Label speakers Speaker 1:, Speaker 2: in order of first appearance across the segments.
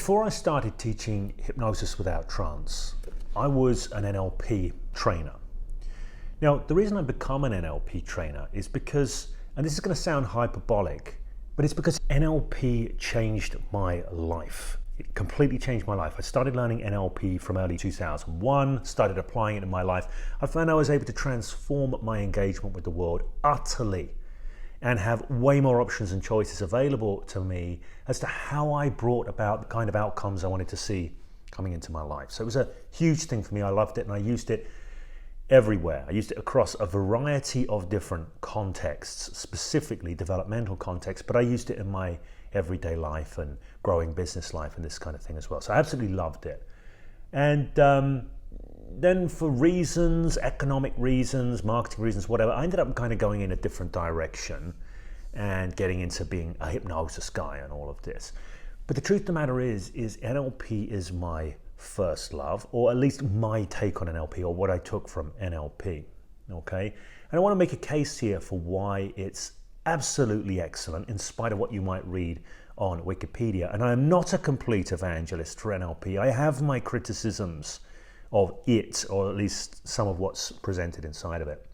Speaker 1: Before I started teaching Hypnosis Without Trance, I was an NLP trainer. Now, the reason I've become an NLP trainer is because, and this is going to sound hyperbolic, but it's because NLP changed my life. It completely changed my life. I started learning NLP from early 2001, started applying it in my life. I found I was able to transform my engagement with the world utterly and have way more options and choices available to me as to how I brought about the kind of outcomes I wanted to see coming into my life. So it was a huge thing for me. I loved it and I used it everywhere. I used it across a variety of different contexts, specifically developmental contexts, but I used it in my everyday life and growing business life and this kind of thing as well. So I absolutely loved it. And then for reasons, economic reasons, marketing reasons, whatever, I ended up kind of going in a different direction and getting into being a hypnosis guy and all of this. But the truth of the matter is NLP is my first love, or at least my take on NLP, or what I took from NLP, okay? And I want to make a case here for why it's absolutely excellent, in spite of what you might read on Wikipedia. And I am not a complete evangelist for NLP. I have my criticisms of it, or at least some of what's presented inside of it.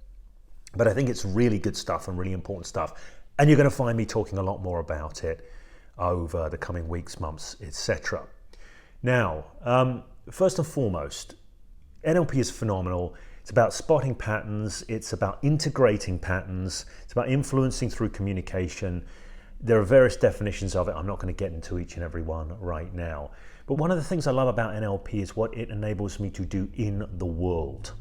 Speaker 1: But I think it's really good stuff and really important stuff. And you're going to find me talking a lot more about it over the coming weeks, months, etc. Now, first and foremost, NLP is phenomenal. It's about spotting patterns. It's about integrating patterns. It's about influencing through communication. There are various definitions of it. I'm not going to get into each and every one right now. But one of the things I love about NLP is what it enables me to do in the world.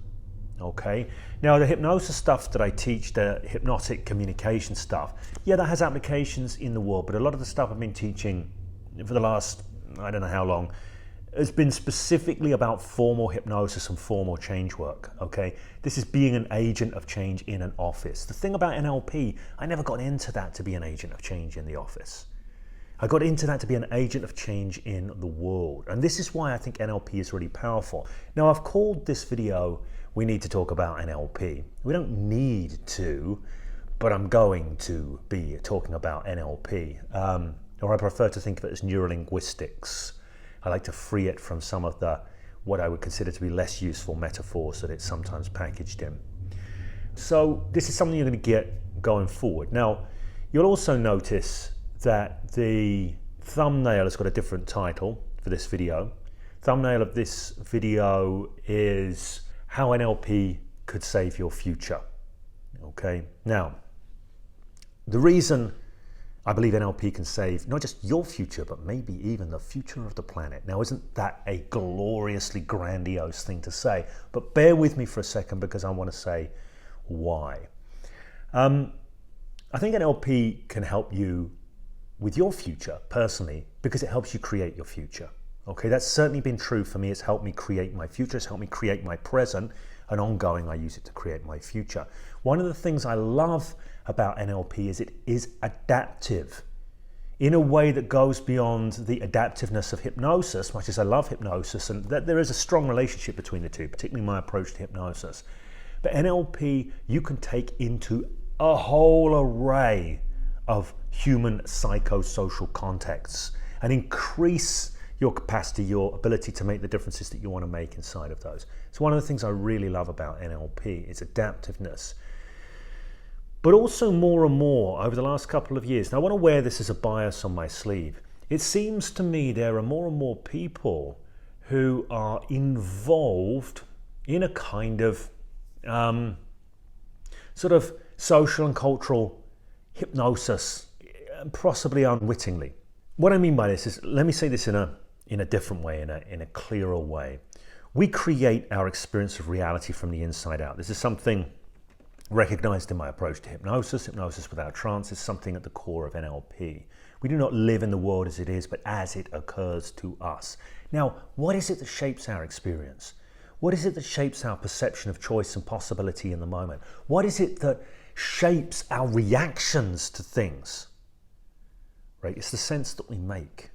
Speaker 1: Okay? Now, the hypnosis stuff that I teach, the hypnotic communication stuff, yeah, that has applications in the world, but a lot of the stuff I've been teaching for the last, I don't know how long, has been specifically about formal hypnosis and formal change work, okay? This is being an agent of change in an office. The thing about NLP, I never got into that to be an agent of change in the office. I got into that to be an agent of change in the world. And this is why I think NLP is really powerful. Now, I've called this video, We Need to Talk About NLP. We don't need to, but I'm going to be talking about NLP. Or I prefer to think of it as neurolinguistics. I like to free it from some of the, what I would consider to be less useful metaphors that it's sometimes packaged in. So this is something you're going to get going forward. Now, you'll also notice that the thumbnail has got a different title for this video. Thumbnail of this video is How NLP Could Save Your Future. Okay, now, the reason I believe NLP can save not just your future, but maybe even the future of the planet. Now, isn't that a gloriously grandiose thing to say? But bear with me for a second because I want to say why. I think NLP can help you with your future personally because it helps you create your future. Okay, that's certainly been true for me. It's helped me create my future. It's helped me create my present, and ongoing I use it to create my future. One of the things I love about NLP is it is adaptive in a way that goes beyond the adaptiveness of hypnosis, much as I love hypnosis, and that there is a strong relationship between the two, particularly my approach to hypnosis. But NLP you can take into a whole array of human psychosocial contexts and increase your capacity, your ability to make the differences that you want to make inside of those. It's one of the things I really love about NLP, its adaptiveness. But also more and more over the last couple of years, and I want to wear this as a bias on my sleeve, it seems to me there are more and more people who are involved in a kind of sort of social and cultural hypnosis, possibly unwittingly. What I mean by this is, let me say this in a different way, in a clearer way. We create our experience of reality from the inside out. This is something recognized in my approach to hypnosis. Hypnosis Without Trance is something at the core of NLP. We do not live in the world as it is, but as it occurs to us. Now, what is it that shapes our experience? What is it that shapes our perception of choice and possibility in the moment? What is it that shapes our reactions to things? Right? It's the sense that we make.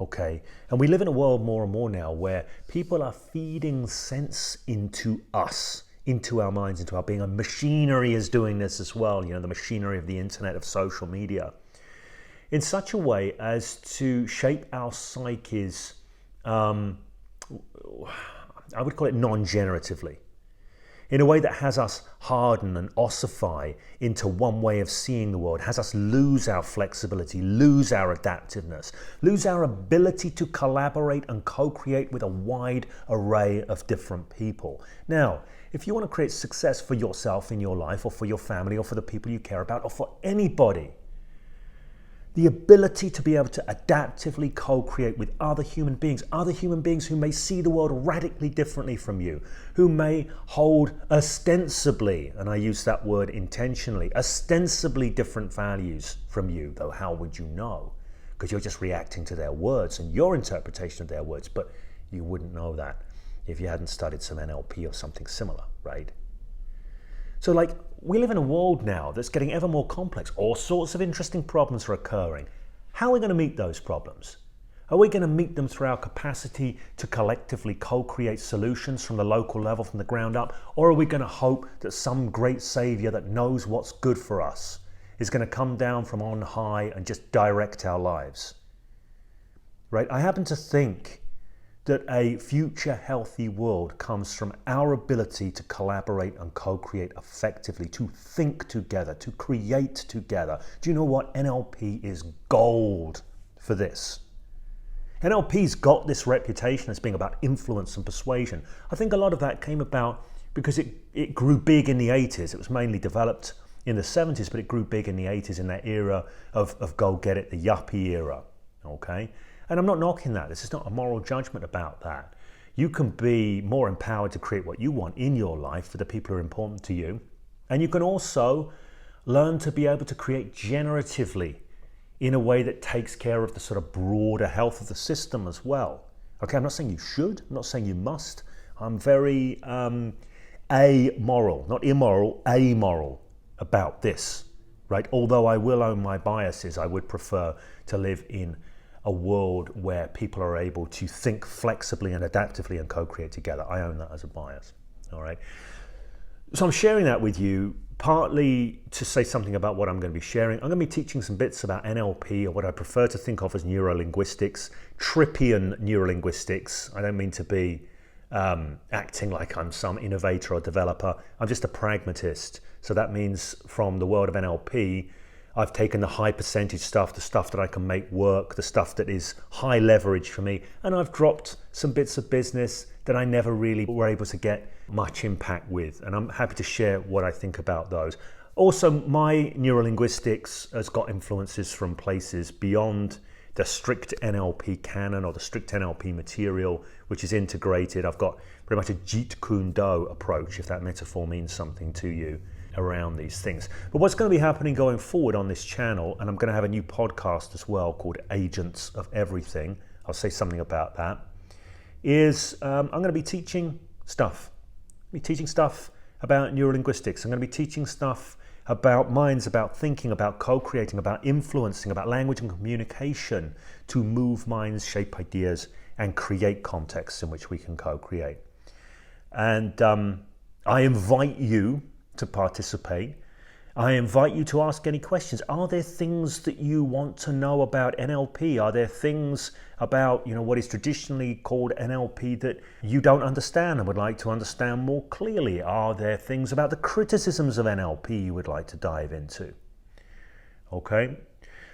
Speaker 1: Okay? And we live in a world more and more now where people are feeding sense into us, into our minds, into our being. And machinery is doing this as well, you know, the machinery of the internet, of social media. in such a way as to shape our psyches, I would call it non-generatively, in a way that has us harden and ossify into one way of seeing the world, has us lose our flexibility, lose our adaptiveness, lose our ability to collaborate and co-create with a wide array of different people. Now, if you want to create success for yourself in your life, or for your family, or for the people you care about, or for anybody, the ability to be able to adaptively co-create with other human beings who may see the world radically differently from you, who may hold ostensibly, and I use that word intentionally, ostensibly different values from you, though how would you know? Because you're just reacting to their words and your interpretation of their words, but you wouldn't know that if you hadn't studied some NLP or something similar, right? So we live in a world now that's getting ever more complex. All sorts of interesting problems are occurring. How are we going to meet those problems? Are we going to meet them through our capacity to collectively co-create solutions from the local level, from the ground up? Or are we going to hope that some great savior that knows what's good for us is going to come down from on high and just direct our lives? Right? I happen to think that a future healthy world comes from our ability to collaborate and co-create effectively, to think together, to create together. Do you know what? NLP is gold for this. NLP's got this reputation as being about influence and persuasion. I think a lot of that came about because it grew big in the 80s. It was mainly developed in the 70s, but it grew big in the 80s, in that era of go get it, the yuppie era, okay? And I'm not knocking that. This is not a moral judgment about that. You can be more empowered to create what you want in your life for the people who are important to you. And you can also learn to be able to create generatively in a way that takes care of the sort of broader health of the system as well. Okay, I'm not saying you should. I'm not saying you must. I'm very amoral, not immoral, amoral about this, right? Although I will own my biases, I would prefer to live in a world where people are able to think flexibly and adaptively and co-create together. I own that as a bias, all right? So I'm sharing that with you partly to say something about what I'm going to be sharing. I'm going to be teaching some bits about NLP, or what I prefer to think of as neurolinguistics, Trippian neurolinguistics. I don't mean to be acting like I'm some innovator or developer. I'm just a pragmatist. So that means from the world of NLP, I've taken the high percentage stuff, the stuff that I can make work, the stuff that is high leverage for me, and I've dropped some bits of business that I never really were able to get much impact with, and I'm happy to share what I think about those. Also, my neurolinguistics has got influences from places beyond the strict NLP canon or the strict NLP material, which is integrated. I've got pretty much a Jeet Kune Do approach, if that metaphor means something to you, around these things. But what's going to be happening going forward on this channel, and I'm going to have a new podcast as well called Agents of Everything, I'll say something about that, is I'm going to be teaching stuff. I'm teaching stuff about neurolinguistics. I'm going to be teaching stuff about minds, about thinking, about co-creating, about influencing, about language and communication to move minds, shape ideas, and create contexts in which we can co-create. And I invite you to participate. I invite you to ask any questions. Are there things that you want to know about NLP? Are there things about, what is traditionally called NLP that you don't understand and would like to understand more clearly? Are there things about the criticisms of NLP you would like to dive into? Okay.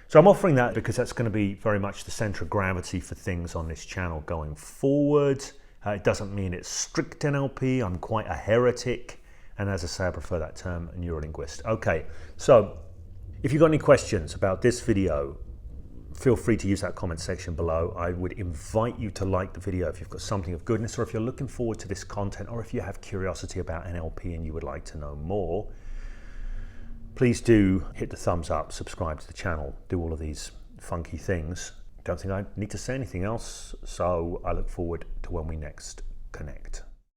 Speaker 1: So I'm offering that because that's going to be very much the center of gravity for things on this channel going forward. It doesn't mean it's strict NLP. I'm quite a heretic. And as I say, I prefer that term, neurolinguist. Okay, so if you've got any questions about this video, feel free to use that comment section below. I would invite you to like the video if you've got something of goodness, or if you're looking forward to this content, or if you have curiosity about NLP and you would like to know more. Please do hit the thumbs up, subscribe to the channel, do all of these funky things. Don't think I need to say anything else, so I look forward to when we next connect.